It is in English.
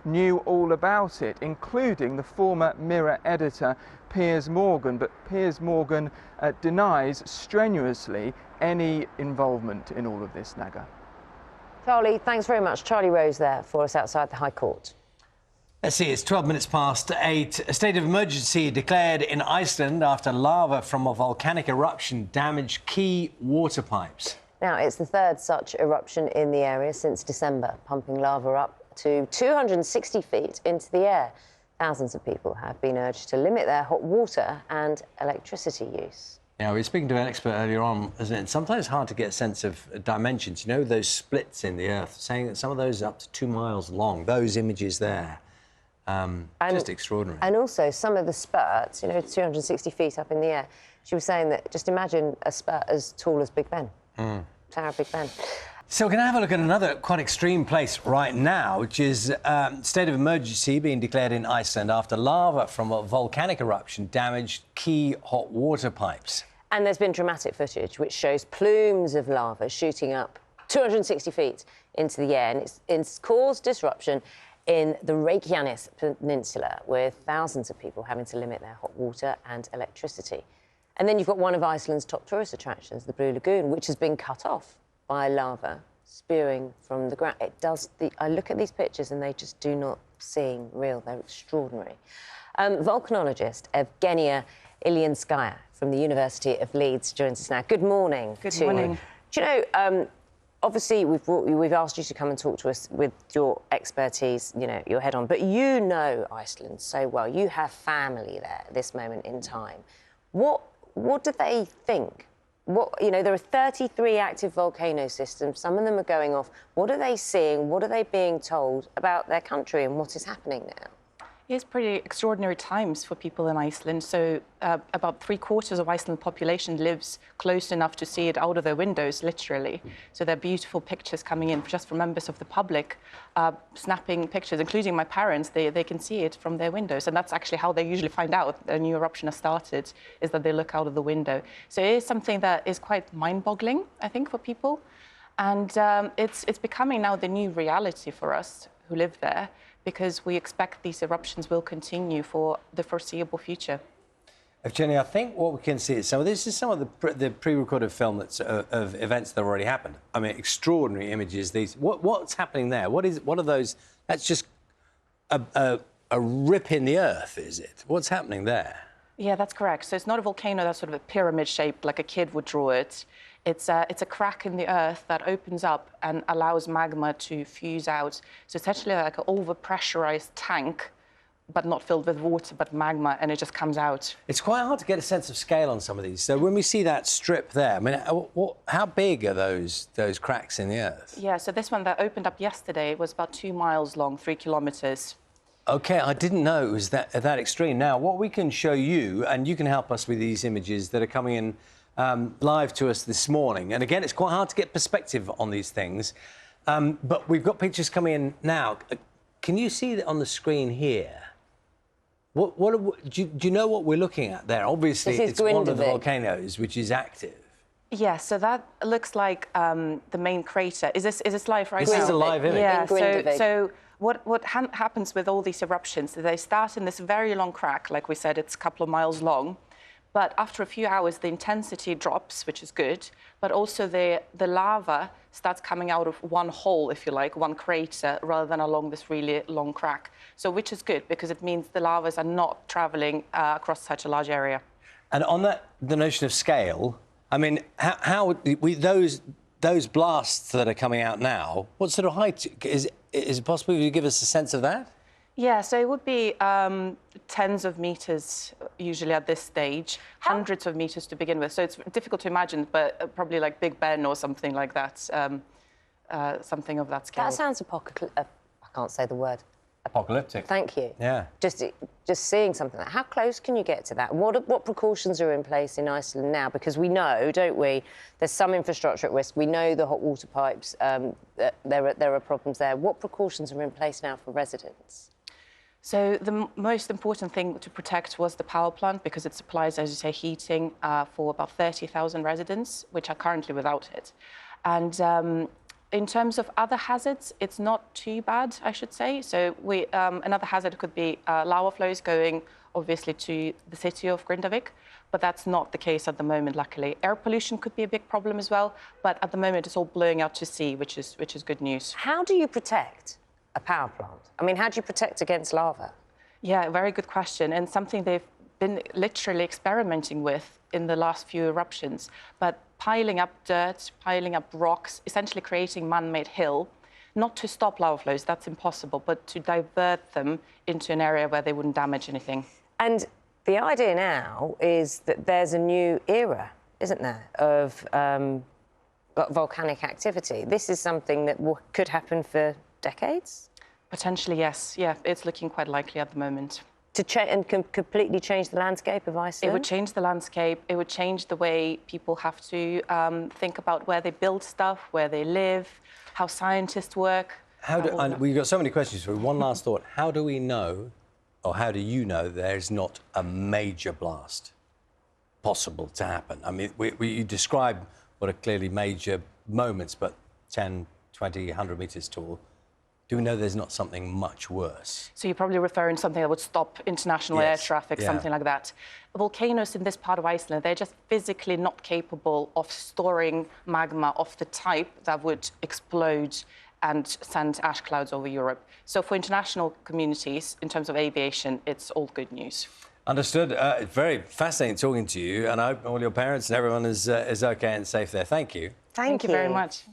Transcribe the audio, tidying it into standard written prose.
knew all about it, including the former Mirror editor Piers Morgan. But Piers Morgan denies strenuously any involvement in all of this, Naga. Charlie, thanks very much. Charlie Rose there for us outside the High Court. Let's see, it's 12 minutes past 8. A state of emergency declared in Iceland after lava from a volcanic eruption damaged key water pipes. Now, it's the third such eruption in the area since December, pumping lava up to 260 feet into the air. Thousands of people have been urged to limit their hot water and electricity use. Now, we were speaking to an expert earlier on, isn't it? It's sometimes hard to get a sense of dimensions. You know, those splits in the earth, saying that some of those are up to 2 miles long, those images there. Just extraordinary. And also some of the spurts, you know, 260 feet up in the air. She was saying that just imagine a spurt as tall as Big Ben. Tower of Big Ben. So we're going to have a look at another quite extreme place right now, which is state of emergency being declared in Iceland after lava from a volcanic eruption damaged key hot water pipes. And there's been dramatic footage which shows plumes of lava shooting up 260 feet into the air, and it's caused disruption in the Reykjanes peninsula, with thousands of people having to limit their hot water and electricity. And then you've got one of Iceland's top tourist attractions, the Blue Lagoon, which has been cut off by lava spewing from the ground. I look at these pictures and they just do not seem real. They're extraordinary. Volcanologist Evgenia Ilyanskaya from the University of Leeds joins us now. Good morning. Good morning. Do you know, obviously, we've asked you to come and talk to us with your expertise, you know, your head on, but you know Iceland so well. You have family there at this moment in time. What do they think? You know, there are 33 active volcano systems. Some of them are going off. What are they seeing? What are they being told about their country and what is happening now? It's pretty extraordinary times for people in Iceland. So about 3/4 of Iceland's population lives close enough to see it out of their windows, literally. So there are beautiful pictures coming in just from members of the public, snapping pictures, including my parents. They can see it from their windows. And that's actually how they usually find out a new eruption has started, is that they look out of the window. So it is something that is quite mind-boggling, I think, for people. And it's becoming now the new reality for us who live there, because we expect these eruptions will continue for the foreseeable future. Evgenia, I think what we can see is this is some of the pre-recorded film that's of events that have already happened. I mean, extraordinary images. What's happening there? What are those? That's just a rip in the earth, is it? What's happening there? Yeah, that's correct. So it's not a volcano that's sort of a pyramid shaped like a kid would draw it. It's a crack in the earth that opens up and allows magma to fuse out. So it's actually like an over-pressurized tank, but not filled with water, but magma, and it just comes out. It's quite hard to get a sense of scale on some of these. So when we see that strip there, I mean, how big are those cracks in the earth? Yeah, so this one that opened up yesterday was about 2 miles long, 3 kilometres. OK, I didn't know it was that extreme. Now, what we can show you, and you can help us with these images that are coming in live to us this morning. And again, it's quite hard to get perspective on these things. But we've got pictures coming in now. Can you see that on the screen here? Do you know what we're looking at there? Obviously, it's one of the volcanoes which is active. Yeah, so that looks like the main crater. Is this live right now? This is a live image. Yeah, so what happens with all these eruptions, they start in this very long crack, like we said, it's a couple of miles long. But after a few hours, the intensity drops, which is good. But also the lava starts coming out of one hole, if you like, one crater, rather than along this really long crack. So which is good, because it means the lavas are not travelling across such a large area. And on the notion of scale, I mean, those blasts that are coming out now, what sort of height? Is it possible you give us a sense of that? Yeah, so it would be tens of meters usually at this stage, hundreds of meters to begin with. So it's difficult to imagine, but probably like Big Ben or something like that, something of that scale. That sounds apocalyptic. I can't say the word. Apocalyptic. Thank you. Yeah. Just seeing something like that. How close can you get to that? What precautions are in place in Iceland now? Because we know, don't we, there's some infrastructure at risk. We know the hot water pipes, there are problems there. What precautions are in place now for residents? So the most important thing to protect was the power plant, because it supplies, as you say, heating for about 30,000 residents, which are currently without it. And in terms of other hazards, it's not too bad, I should say. So another hazard could be lava flows going, obviously, to the city of Grindavik, but that's not the case at the moment, luckily. Air pollution could be a big problem as well, but at the moment it's all blowing out to sea, which is good news. How do you protect a power plant? I mean, how do you protect against lava? Yeah, very good question, and something they've been literally experimenting with in the last few eruptions. But piling up dirt, piling up rocks, essentially creating man-made hill, not to stop lava flows, that's impossible, but to divert them into an area where they wouldn't damage anything. And the idea now is that there's a new era, isn't there, of volcanic activity. This is something that could happen for decades? Potentially, yes. Yeah, it's looking quite likely at the moment. And completely change the landscape of Iceland? It would change the landscape. It would change the way people have to think about where they build stuff, where they live, how scientists work. And we've got so many questions for you. One last thought. How do we know, or how do you know, there's not a major blast possible to happen? I mean, you describe what are clearly major moments, but 10, 20, 100 metres tall. Do we know there's not something much worse? So you're probably referring to something that would stop international air traffic, something like that. Volcanoes in this part of Iceland, they're just physically not capable of storing magma of the type that would explode and send ash clouds over Europe. So for international communities, in terms of aviation, it's all good news. Understood. It's very fascinating talking to you, and I hope all your parents and everyone is okay and safe there. Thank you. Thank you very much.